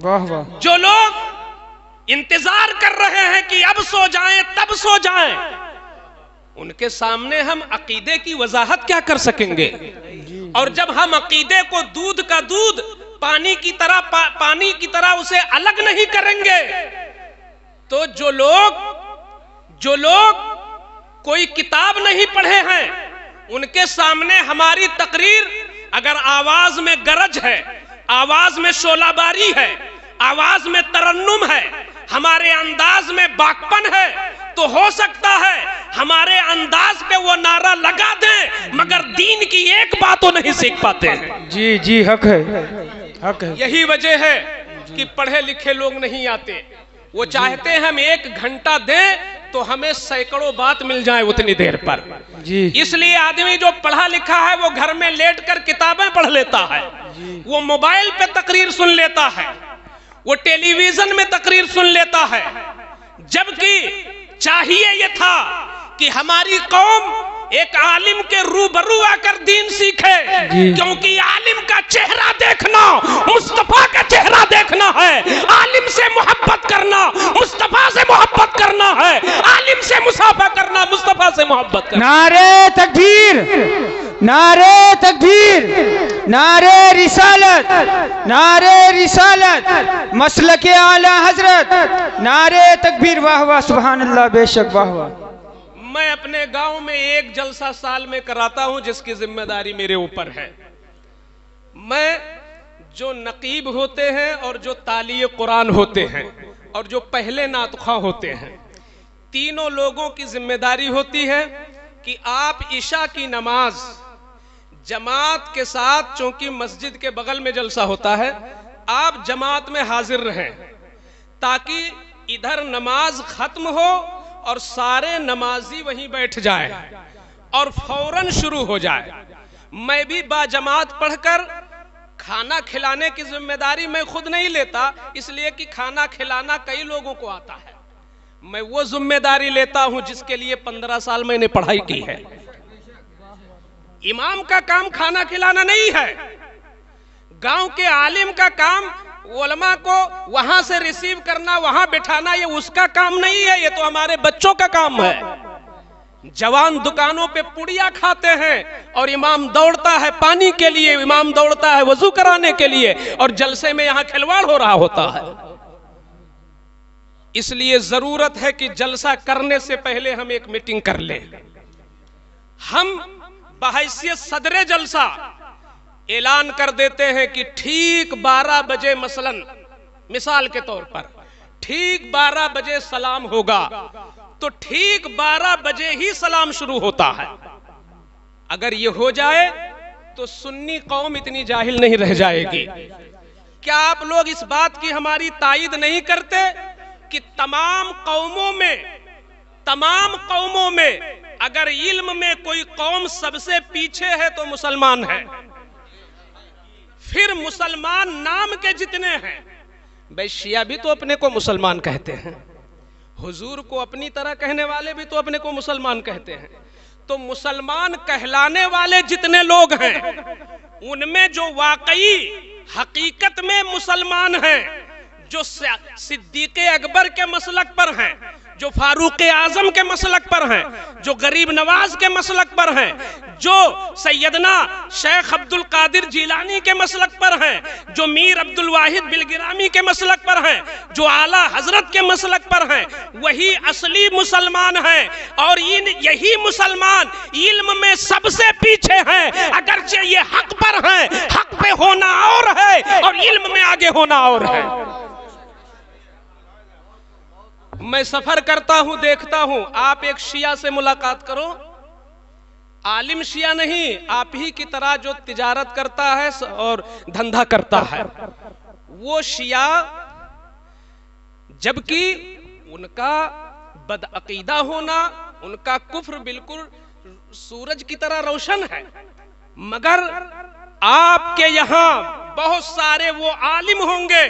واہ واہ. جو لوگ انتظار کر رہے ہیں کہ اب سو جائیں تب سو جائیں، ان کے سامنے ہم عقیدے کی وضاحت کیا کر سکیں گے؟ اور جب ہم عقیدے کو دودھ کا دودھ پانی کی طرح اسے الگ نہیں کریں گے، تو جو لوگ کوئی کتاب نہیں پڑھے ہیں، ان کے سامنے ہماری تقریر اگر آواز میں گرج ہے، آواز میں شعلہ باری ہے، آواز میں ترنم ہے، ہمارے انداز میں باکپن ہے، تو ہو سکتا ہے ہمارے انداز پہ وہ نعرہ لگا دیں مگر دین کی ایک بات تو نہیں سیکھ پاتے ہیں. جی حق ہے، حق ہے. یہی وجہ ہے کہ پڑھے لکھے لوگ نہیں آتے. وہ چاہتے ہیں ہم 1 گھنٹہ دیں تو ہمیں سینکڑوں بات مل جائے اتنی دیر پر. اس لیے آدمی جو پڑھا لکھا ہے وہ گھر میں لیٹ کر کتابیں پڑھ لیتا ہے، وہ موبائل پہ تقریر سن لیتا ہے، وہ ٹیلی ویژن میں تقریر سن لیتا ہے. جبکہ چاہیے یہ تھا کہ ہماری قوم ایک عالم کے روبرو آ کر دین سیکھے، کیونکہ عالم کا چہرہ دیکھنا مصطفیٰ کا چہرہ دیکھنا ہے، عالم سے محبت کرنا مصطفیٰ سے محبت کرنا ہے، عالم سے مصافحہ کرنا مصطفیٰ سے محبت کرنا. نعرے تکبیر، نعرے تکبیر، نعرے رسالت، نعرے رسالت، مسلک اعلی حضرت، نعرے تکبیر. واہ واہ، سبحان اللہ، بے شک، واہ واہ. میں اپنے گاؤں میں 1 جلسہ سال میں کراتا ہوں جس کی ذمہ داری میرے اوپر ہے. میں جو نقیب ہوتے ہیں اور جو تالی قرآن ہوتے ہیں اور جو پہلے نعت خواں ہوتے ہیں، تینوں لوگوں کی ذمہ داری ہوتی ہے کہ آپ عشاء کی نماز جماعت کے ساتھ، چونکہ مسجد کے بغل میں جلسہ ہوتا ہے، آپ جماعت میں حاضر رہیں تاکہ ادھر نماز ختم ہو اور سارے نمازی وہیں بیٹھ جائیں اور فوراً شروع ہو جائے. میں بھی با جماعت پڑھ کر کھانا کھلانے کی ذمہ داری میں خود نہیں لیتا، اس لیے کہ کھانا کھلانا کئی لوگوں کو آتا ہے. میں وہ ذمہ داری لیتا ہوں جس کے لیے 15 سال میں نے پڑھائی کی ہے. امام کا کام کھانا کھلانا نہیں ہے، گاؤں کے عالم کا کام علماء کو وہاں سے ریسیو کرنا، وہاں بٹھانا، یہ اس کا کام نہیں ہے، یہ تو ہمارے بچوں کا کام ہے. جوان دکانوں پہ پڑیا کھاتے ہیں اور امام دوڑتا ہے پانی کے لیے، امام دوڑتا ہے وضو کرانے کے لیے، اور جلسے میں یہاں کھلواڑ ہو رہا ہوتا ہے. اس لیے ضرورت ہے کہ جلسہ کرنے سے پہلے ہم ایک میٹنگ کر لیں. ہم بحیثیت صدر جلسہ اعلان کر دیتے ہیں کہ ٹھیک 12 بجے مثال کے طور پر ٹھیک 12 بجے سلام ہوگا تو ٹھیک 12 بجے ہی سلام شروع ہوتا ہے. اگر یہ ہو جائے تو سنی قوم اتنی جاہل نہیں رہ جائے گی. کیا آپ لوگ اس بات کی ہماری تائید نہیں کرتے کہ تمام قوموں میں اگر علم میں کوئی قوم سب سے پیچھے ہے تو مسلمان ہے؟ پھر مسلمان نام کے جتنے ہیں، بھئی شیعہ بھی تو اپنے کو مسلمان کہتے ہیں، حضور کو اپنی طرح کہنے والے بھی تو اپنے کو مسلمان کہتے ہیں. تو مسلمان کہلانے والے جتنے لوگ ہیں ان میں جو واقعی حقیقت میں مسلمان ہیں، جو صدیق اکبر کے مسلک پر ہیں، جو فاروق اعظم کے مسلک پر ہیں، جو غریب نواز کے مسلک پر ہیں، جو سیدنا شیخ عبد القادر جیلانی کے مسلک پر ہیں، جو میر عبد الواحد بلگرامی کے مسلک پر ہیں، جو اعلیٰ حضرت کے مسلک پر ہیں، وہی اصلی مسلمان ہیں. اور یہی مسلمان علم میں سب سے پیچھے ہیں، اگرچہ یہ حق پر ہیں. حق پہ ہونا اور ہے اور علم میں آگے ہونا اور ہے. میں سفر کرتا ہوں، دیکھتا ہوں، آپ ایک شیعہ سے ملاقات کرو، عالم شیعہ نہیں، آپ ہی کی طرح جو تجارت کرتا ہے اور دھندہ کرتا ہے، وہ شیعہ جبکہ ان کا بدعقیدہ ہونا، ان کا کفر بالکل سورج کی طرح روشن ہے، مگر آپ کے یہاں بہت سارے وہ عالم ہوں گے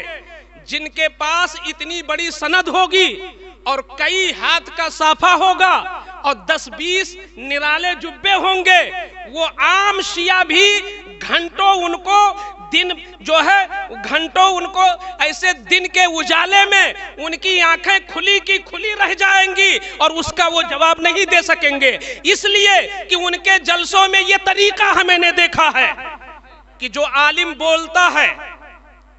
جن کے پاس اتنی بڑی سند ہوگی اور کئی ہاتھ کا صافہ ہوگا اور 10-20 نرالے جبے ہوں گے. وہ عام شیعہ بھی گھنٹوں ان کو دن جو ہے گھنٹوں ان کو ایسے دن کے اجالے میں ان کی آنکھیں کھلی کی کھلی رہ جائیں گی اور اس کا وہ جواب نہیں دے سکیں گے، اس لیے کہ ان کے جلسوں میں یہ طریقہ ہمیں نے دیکھا ہے کہ جو عالم بولتا ہے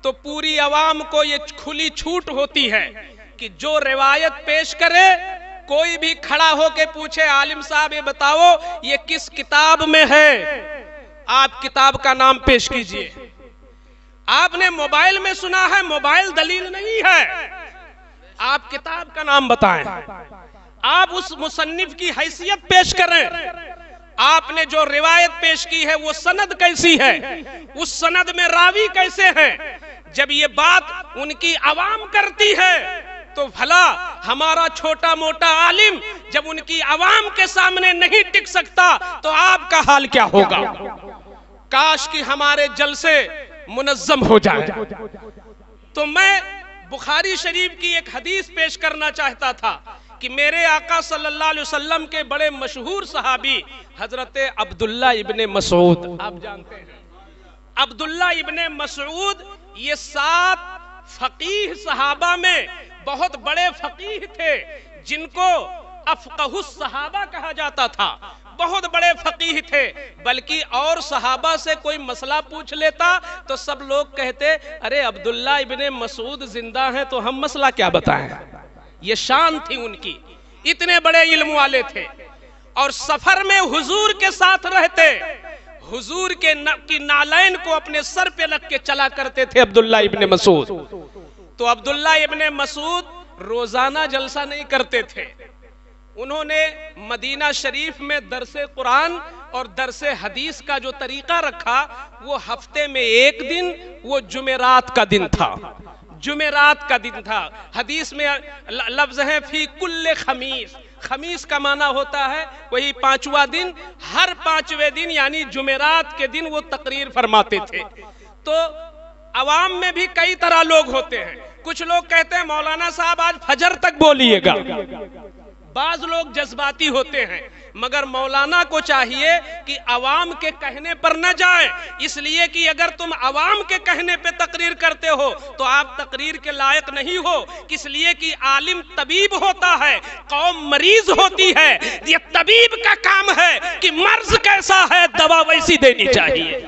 تو پوری عوام کو یہ کھلی چھوٹ ہوتی ہے کہ جو روایت پیش کرے، کوئی بھی کھڑا ہو کے پوچھے عالم صاحب یہ بتاؤ یہ کس کتاب میں ہے، آپ کتاب کا نام پیش کیجئے۔ آپ نے موبائل میں سنا ہے، موبائل دلیل نہیں ہے، آپ کتاب کا نام بتائیں، آپ اس مصنف کی حیثیت پیش کریں، آپ نے جو روایت پیش کی ہے وہ سند کیسی ہے، اس سند میں راوی کیسے ہیں۔ جب یہ بات ان کی عوام کرتی ہے تو بھلا ہمارا چھوٹا موٹا عالم جب ان کی عوام کے سامنے نہیں ٹک سکتا تو آپ کا حال کیا ہوگا۔ کاش کہ ہمارے جلسے منظم ہو جائیں۔ تو میں بخاری شریف کی ایک حدیث پیش کرنا چاہتا تھا کہ میرے آقا صلی اللہ علیہ وسلم کے بڑے مشہور صحابی حضرت عبداللہ ابن مسعود، آپ جانتے ہیں عبداللہ ابن مسعود، یہ 7 فقیہ صحابہ میں بہت بڑے فقیہ تھے جن کو افقہ الصحابہ کہا جاتا تھا، بہت بڑے فقیہ تھے، بلکہ اور صحابہ سے کوئی مسئلہ پوچھ لیتا تو سب لوگ کہتے ارے عبداللہ ابن مسعود زندہ ہیں تو ہم مسئلہ کیا بتائیں۔ یہ شان تھی ان کی، اتنے بڑے علم والے تھے، اور سفر میں حضور کے ساتھ رہتے، حضور کے نالین کو اپنے سر پہ رکھ کے چلا کرتے تھے عبداللہ ابن مسعود۔ تو عبداللہ ابن مسعود روزانہ جلسہ نہیں کرتے تھے، انہوں نے مدینہ شریف میں درس قرآن اور درس حدیث کا جو طریقہ رکھا وہ ہفتے میں ایک دن، وہ جمعرات کا دن تھا، جمعرات کا دن تھا۔ حدیث میں لفظ ہے فی کل خمیس، خمیس کا معنی ہوتا ہے وہی 5واں دن، ہر 5ویں دن یعنی جمعرات کے دن وہ تقریر فرماتے تھے۔ تو عوام میں بھی کئی طرح لوگ ہوتے ہیں، کچھ لوگ کہتے ہیں مولانا صاحب آج فجر تک بولیے گا، بعض لوگ جذباتی ہوتے ہیں، مگر مولانا کو چاہیے کہ عوام کے کہنے پر نہ جائیں، اس لیے کہ اگر تم عوام کے کہنے پہ تقریر کرتے ہو تو آپ تقریر کے لائق نہیں ہو، اس لیے کہ عالم طبیب ہوتا ہے، قوم مریض ہوتی ہے، یہ طبیب کا کام ہے کہ مرض کیسا ہے دوا ویسی دینی چاہیے۔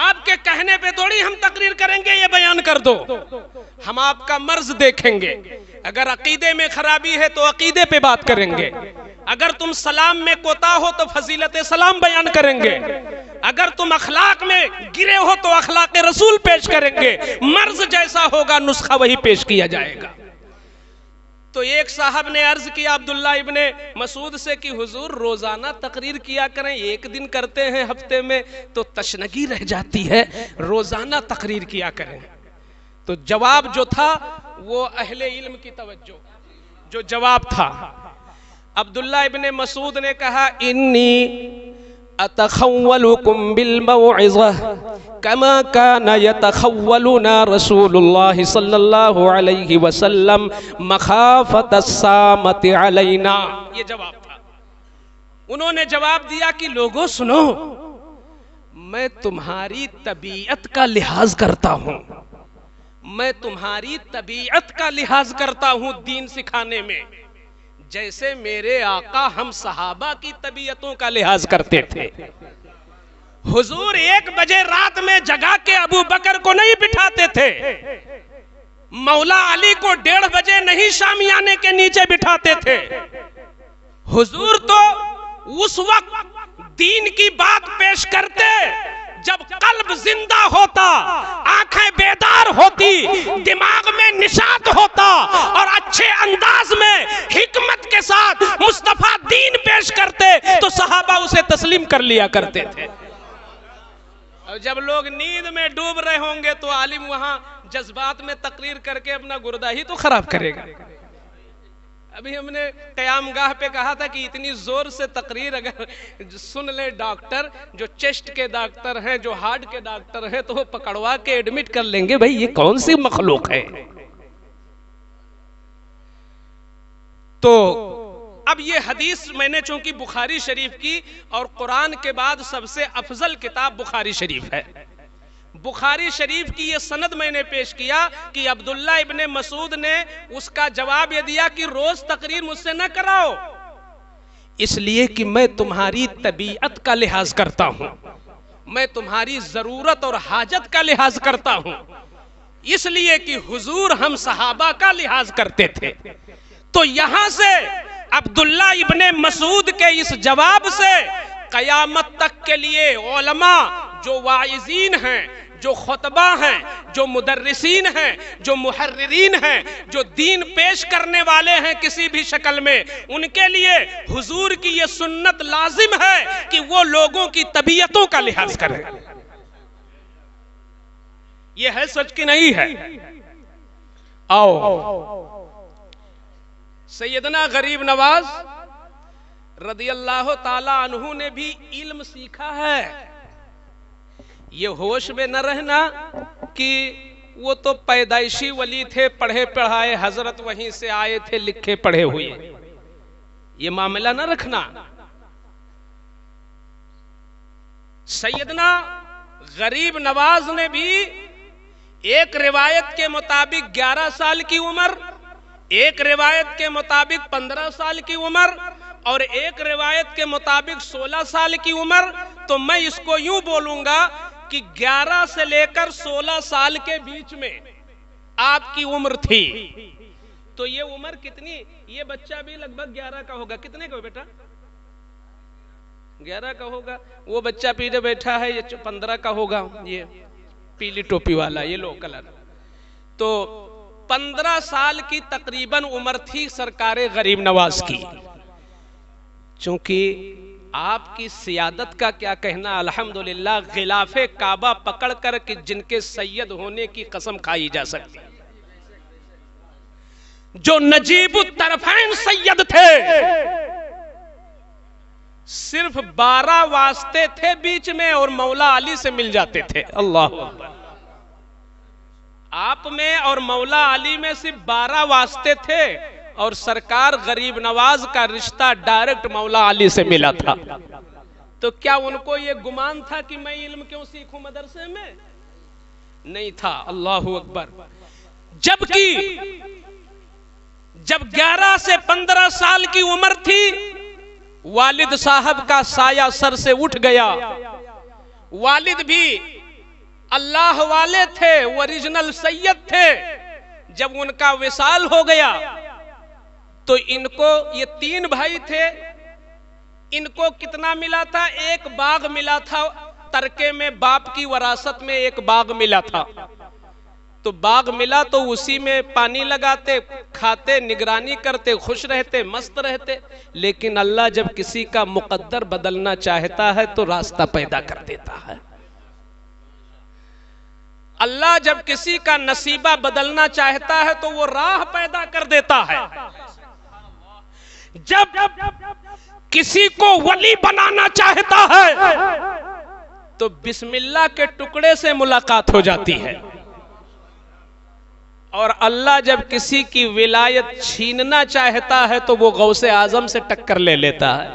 آپ کے کہنے پہ تھوڑی ہم تقریر کریں گے یہ بیان کر دو، ہم آپ کا مرض دیکھیں گے، اگر عقیدے میں خرابی ہے تو عقیدے پہ بات کریں گے، اگر تم سلام میں کوتا ہو تو فضیلت سلام بیان کریں گے، اگر تم اخلاق میں گرے ہو تو اخلاق رسول پیش کریں گے، مرض جیسا ہوگا نسخہ وہی پیش کیا جائے گا۔ تو ایک صاحب نے عرض کیا عبداللہ ابن مسعود سے کہ حضور روزانہ تقریر کیا کریں، ایک دن کرتے ہیں ہفتے میں تو تشنگی رہ جاتی ہے، روزانہ تقریر کیا کریں۔ تو جواب جو تھا وہ اہل علم کی توجہ، جو جواب تھا عبداللہ ابن مسعود نے کہا انی اتخولکم بالموعظہ کما کان یتخولنا رسول اللہ صلی اللہ علیہ وسلم مخافت السامت علینا۔ یہ جواب تھا، انہوں نے جواب دیا کہ لوگوں سنو، میں تمہاری طبیعت کا لحاظ کرتا ہوں، میں تمہاری طبیعت کا لحاظ کرتا ہوں دین سکھانے میں، جیسے میرے آقا ہم صحابہ کی طبیعتوں کا لحاظ کرتے تھے۔ حضور 1 بجے رات میں جگا کے ابو بکر کو نہیں بٹھاتے تھے، مولا علی کو 1:30 بجے نہیں شامیانے کے نیچے بٹھاتے تھے۔ حضور تو اس وقت دین کی بات پیش کرتے جب قلب زندہ ہوتا، آنکھیں بیدار ہوتی، دماغ میں نشاط ہوتا، اور اچھے انداز میں حکمت کے ساتھ مصطفیٰ دین پیش کرتے تو صحابہ اسے تسلیم کر لیا کرتے تھے۔ اور جب لوگ نیند میں ڈوب رہے ہوں گے تو عالم وہاں جذبات میں تقریر کر کے اپنا گردہ ہی تو خراب کرے گا۔ ابھی ہم نے قیام گاہ پہ کہا تھا کہ اتنی زور سے تقریر اگر سن لے ڈاکٹر، جو چیسٹ کے ڈاکٹر ہیں، جو ہارٹ کے ڈاکٹر ہیں، تو وہ پکڑوا کے ایڈمٹ کر لیں گے بھئی یہ کون سی مخلوق ہے۔ تو اب یہ حدیث میں نے چونکہ بخاری شریف کی، اور قرآن کے بعد سب سے افضل کتاب بخاری شریف ہے، بخاری شریف کی یہ سند میں نے پیش کیا کہ عبداللہ ابن مسعود نے اس کا جواب یہ دیا کہ روز تقریر مجھ سے نہ کراؤ، اس لیے کہ میں تمہاری طبیعت کا لحاظ کرتا ہوں، میں تمہاری ضرورت اور حاجت کا لحاظ کرتا ہوں، اس لیے کہ حضور ہم صحابہ کا لحاظ کرتے تھے۔ تو یہاں سے عبداللہ ابن مسعود کے اس جواب سے قیامت تک کے لیے علماء جو واعظین ہیں، جو خطبہ ہیں، جو مدرسین ہیں، جو محررین ہیں، جو دین پیش کرنے والے ہیں کسی بھی شکل میں، ان کے لیے حضور کی یہ سنت لازم ہے کہ وہ لوگوں کی طبیعتوں کا لحاظ کریں۔ یہ ہے سچ کی نہیں ہے؟ آؤ سیدنا غریب نواز رضی اللہ تعالی عنہ نے بھی علم سیکھا ہے۔ یہ ہوش میں نہ رہنا کہ وہ تو پیدائشی ولی تھے، پڑھے پڑھائے حضرت وہیں سے آئے تھے، لکھے پڑھے ہوئے، یہ معاملہ نہ رکھنا۔ سیدنا غریب نواز نے بھی ایک روایت کے مطابق 11 سال کی عمر، ایک روایت کے مطابق 15 سال کی عمر، اور ایک روایت کے مطابق 16 سال کی عمر، تو میں اس کو یوں بولوں گا کہ 11 سے لے کر 16 سال کے بیچ میں آپ کی عمر تھی۔ تو یہ عمر کتنی، یہ بچہ بھی لگ بھگ 11 کا ہوگا، کتنے کا بیٹا؟ 11 کا ہوگا، وہ بچہ پیچھے بیٹھا ہے یہ 15 کا ہوگا، یہ پیلی ٹوپی والا، یہ لو کلر۔ تو 15 سال کی تقریباً عمر تھی سرکار غریب نواز کی۔ چونکہ آپ کی سیادت کا کیا کہنا، الحمدللہ غلاف کعبہ پکڑ کر کہ جن کے سید ہونے کی قسم کھائی جا سکتی، جو نجیب الطرفین سید تھے، صرف 12 واسطے تھے بیچ میں اور مولا علی سے مل جاتے تھے۔ اللہ اکبر، آپ میں اور مولا علی میں صرف 12 واسطے تھے، اور سرکار غریب نواز کا رشتہ ڈائریکٹ مولا علی سے ملا تھا۔ تو کیا ان کو یہ گمان تھا کہ میں علم کیوں سیکھوں مدرسے میں؟ نہیں تھا۔ اللہ اکبر۔ جبکہ جب 11 سے 15 سال کی عمر تھی، والد صاحب کا سایہ سر سے اٹھ گیا۔ والد بھی اللہ والے تھے، اوریجنل سید تھے۔ جب ان کا وصال ہو گیا تو ان کو، یہ 3 بھائی تھے، ان کو کتنا ملا تھا؟ ایک باغ ملا تھا ترکے میں، باپ کی وراثت میں ایک باغ ملا تھا۔ تو باغ ملا تو اسی میں پانی لگاتے، کھاتے، نگرانی کرتے، خوش رہتے، مست رہتے۔ لیکن اللہ جب کسی کا مقدر بدلنا چاہتا ہے تو راستہ پیدا کر دیتا ہے۔ اللہ جب کسی کا نصیبہ بدلنا چاہتا ہے تو وہ راہ پیدا کر دیتا ہے۔ جب کسی کو ولی بنانا چاہتا ہے تو بسم اللہ کے ٹکڑے سے ملاقات ہو جاتی ہے، اور اللہ جب کسی کی ولایت چھیننا چاہتا ہے تو وہ غوث اعظم سے ٹکر لے لیتا ہے۔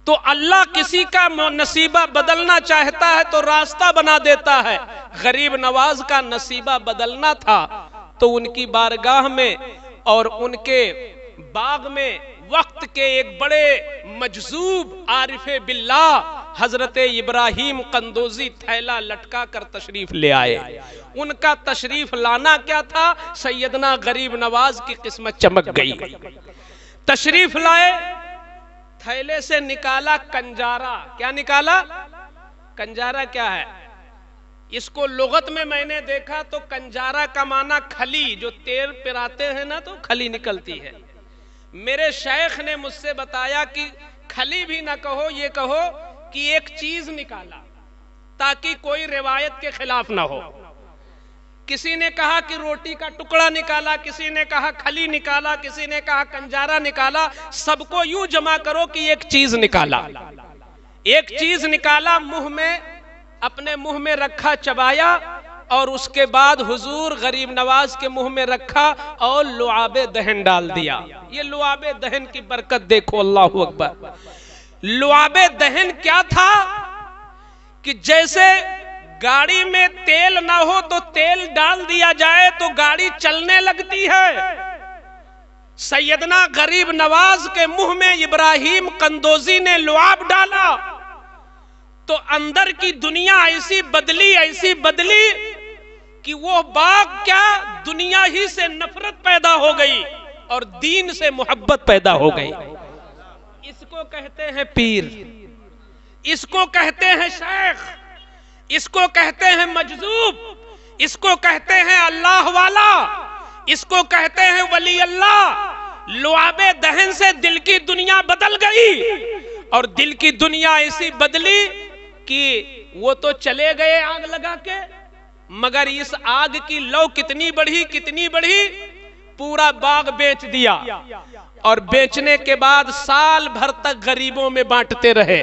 تو اللہ کسی کا نصیبہ بدلنا چاہتا ہے تو راستہ بنا دیتا ہے۔ غریب نواز کا نصیبہ بدلنا تھا تو ان کی بارگاہ میں اور ان کے باغ میں وقت کے ایک بڑے مجذوب عارف باللہ حضرت ابراہیم قندوزی تھیلا لٹکا کر تشریف لے آئے۔ ان کا تشریف لانا کیا تھا، سیدنا غریب نواز کی قسمت چمک گئی۔ تشریف لائے، تھیلے سے نکالا کنجارہ۔ کیا نکالا؟ کنجارہ کیا ہے؟ اس کو لغت میں نے دیکھا تو کنجارہ کا معنی کھلی، جو تیر پراتے ہیں نا تو کھلی نکلتی ہے۔ میرے شیخ نے مجھ سے بتایا کہ کھلی بھی نہ کہو، یہ کہو کہ ایک چیز نکالا، تاکہ کوئی روایت کے خلاف نہ ہو۔ کسی نے کہا کہ روٹی کا ٹکڑا نکالا، کسی نے کہا کھلی نکالا، کسی نے کہا کنجارہ نکالا، سب کو یوں جمع کرو کہ ایک چیز نکالا۔ ایک چیز نکالا، منہ میں، اپنے منہ میں رکھا، چبایا، اور اس کے بعد حضور غریب نواز کے منہ میں رکھا اور لعاب دہن ڈال دیا. یہ لعاب دہن کی برکت دیکھو، اللہ اکبر. لعاب دہن کیا تھا کہ جیسے گاڑی میں تیل نہ ہو تو تیل ڈال دیا جائے تو گاڑی چلنے لگتی ہے. سیدنا غریب نواز کے منہ میں ابراہیم قندوزی نے لعاب ڈالا تو اندر کی دنیا ایسی بدلی کہ وہ باغ کیا دنیا ہی سے نفرت پیدا ہو گئی اور دین سے محبت پیدا ہو گئی. اس کو کہتے ہیں پیر، اس کو کہتے ہیں شیخ، اس کو کہتے ہیں مجذوب، اس کو کہتے ہیں اللہ والا، اس کو کہتے ہیں ولی اللہ. لعاب دہن سے دل کی دنیا بدل گئی اور دل کی دنیا ایسی بدلی کہ وہ تو چلے گئے آگ لگا کے، مگر اس آگ کی لو کتنی بڑھی، پورا باغ بیچ دیا اور بیچنے کے بعد سال بھر تک غریبوں میں بانٹتے رہے.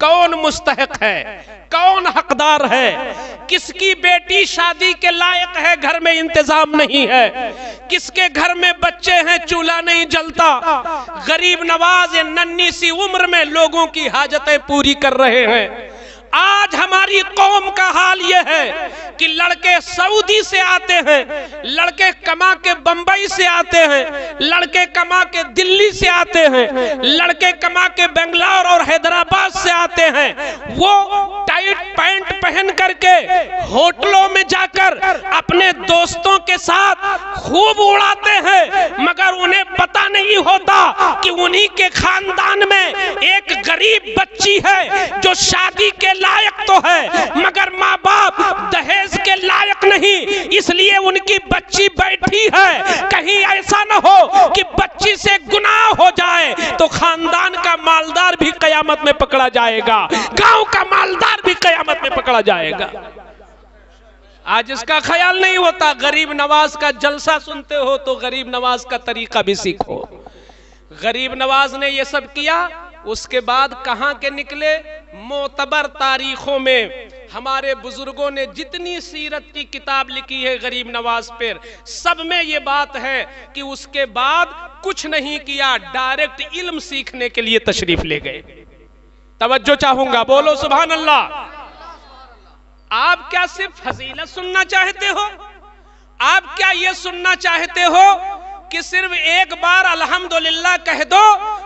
کون مستحق ہے، کون حقدار ہے، کس کی بیٹی شادی کے لائق ہے گھر میں انتظام نہیں ہے، کس کے گھر میں بچے ہیں چولہا نہیں جلتا. غریب نواز ننھی سی عمر میں لوگوں کی حاجتیں پوری کر رہے ہیں. آج ہماری قوم کا حال یہ ہے کہ لڑکے سعودی سے آتے ہیں، لڑکے کما کے بمبئی سے آتے ہیں، لڑکے کما کے دلی سے آتے ہیں، لڑکے کما کے بنگلور اور حیدرآباد سے آتے ہیں. وہ ٹائٹ پینٹ پہن کر کے ہوٹلوں میں جا کر اپنے دوستوں کے ساتھ خوب اڑاتے ہیں، مگر انہیں پتہ نہیں ہوتا کہ انہی کے خاندان میں ایک غریب بچی ہے جو شادی کے لائق تو ہے مگر ماں باپ دہیز کے لائق نہیں، اس لیے ان کی بچی بیٹھی ہے. کہیں ایسا نہ ہو کہ بچی سے گناہ ہو جائے تو خاندان کا مالدار بھی قیامت میں پکڑا جائے گا، گاؤں کا مالدار بھی قیامت میں پکڑا جائے گا. آج اس کا خیال نہیں ہوتا. غریب نواز کا جلسہ سنتے ہو تو غریب نواز کا طریقہ بھی سیکھو. غریب نواز نے یہ سب کیا، اس کے بعد کہاں کے نکلے؟ معتبر تاریخوں میں ہمارے بزرگوں نے جتنی سیرت کی کتاب لکھی ہے غریب نواز پر، سب میں یہ بات ہے کہ اس کے بعد کچھ نہیں کیا، ڈائریکٹ علم سیکھنے کے لیے تشریف لے گئے. توجہ چاہوں گا، بولو سبحان اللہ. آپ کیا صرف فضیلت سننا چاہتے ہو؟ آپ کیا یہ سننا چاہتے ہو کہ صرف ایک بار الحمدللہ کہہ دو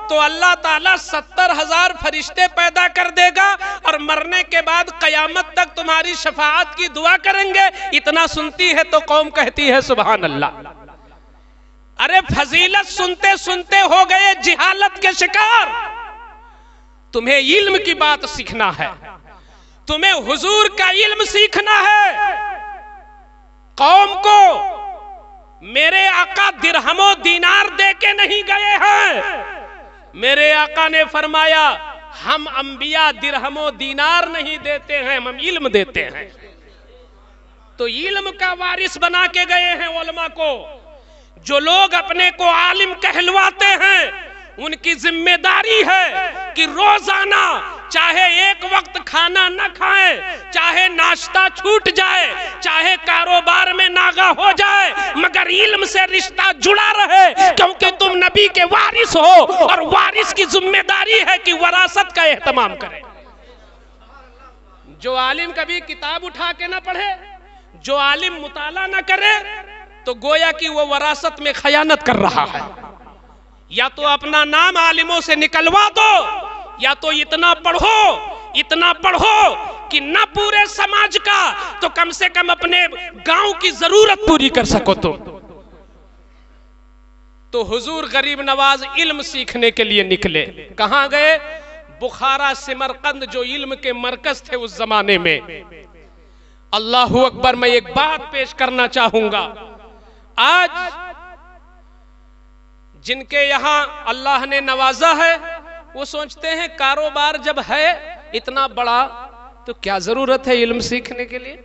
تو اللہ تعالیٰ 70,000 فرشتے پیدا کر دے گا اور مرنے کے بعد قیامت تک تمہاری شفاعت کی دعا کریں گے؟ اتنا سنتی ہے تو قوم کہتی ہے سبحان اللہ. ارے فضیلت سنتے سنتے ہو گئے جہالت کے شکار. تمہیں علم کی بات سیکھنا ہے، تمہیں حضور کا علم سیکھنا ہے. قوم کو میرے آقا درہم و دینار دے کے نہیں گئے ہیں. میرے آقا نے فرمایا ہم انبیاء درہم و دینار نہیں دیتے ہیں، ہم علم دیتے ہیں. تو علم کا وارث بنا کے گئے ہیں علماء کو. جو لوگ اپنے کو عالم کہلواتے ہیں ان کی ذمہ داری ہے کہ روزانہ چاہے ایک وقت کھانا نہ کھائیں، چاہے ناشتہ چھوٹ جائے، چاہے کاروبار میں ناغہ ہو جائے، مگر علم سے رشتہ جڑا رہے، کیونکہ تم نبی کے وارث ہو اور وارث کی ذمہ داری ہے کہ وراثت کا اہتمام کرے. جو عالم کبھی کتاب اٹھا کے نہ پڑھے، جو عالم مطالعہ نہ کرے تو گویا کہ وہ وراثت میں خیانت کر رہا ہے. یا تو اپنا نام عالموں سے نکلوا دو، یا تو اتنا پڑھو کہ نہ پورے سماج کا تو کم سے کم اپنے گاؤں کی ضرورت پوری کر سکو. تو حضور غریب نواز علم سیکھنے کے لیے نکلے. کہاں گئے؟ بخارا سمرقند جو علم کے مرکز تھے اس زمانے میں. اللہ اکبر. میں ایک بات پیش کرنا چاہوں گا. آج جن کے یہاں اللہ نے نوازا ہے وہ سوچتے ہیں کاروبار جب ہے اتنا بڑا تو کیا ضرورت ہے علم سیکھنے کے لیے؟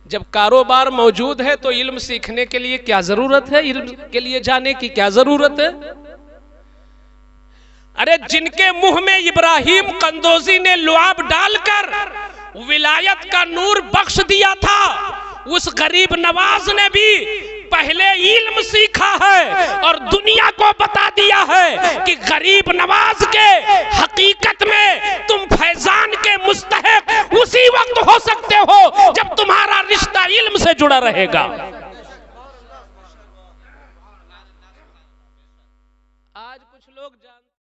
جب کاروبار موجود ہے تو علم سیکھنے کے لیے کیا ضرورت ہے؟ علم کے لیے جانے کی کیا ضرورت ہے؟ ارے جن کے منہ میں ابراہیم قندوزی نے لعاب ڈال کر ولایت کا نور بخش دیا تھا، اس غریب نواز نے بھی پہلے علم سیکھا ہے اور دنیا کو بتا دیا ہے کہ غریب نواز کے حقیقت میں تم فیضان کے مستحق اسی وقت ہو سکتے ہو جب تمہارا رشتہ علم سے جڑا رہے گا۔ آج کچھ لوگ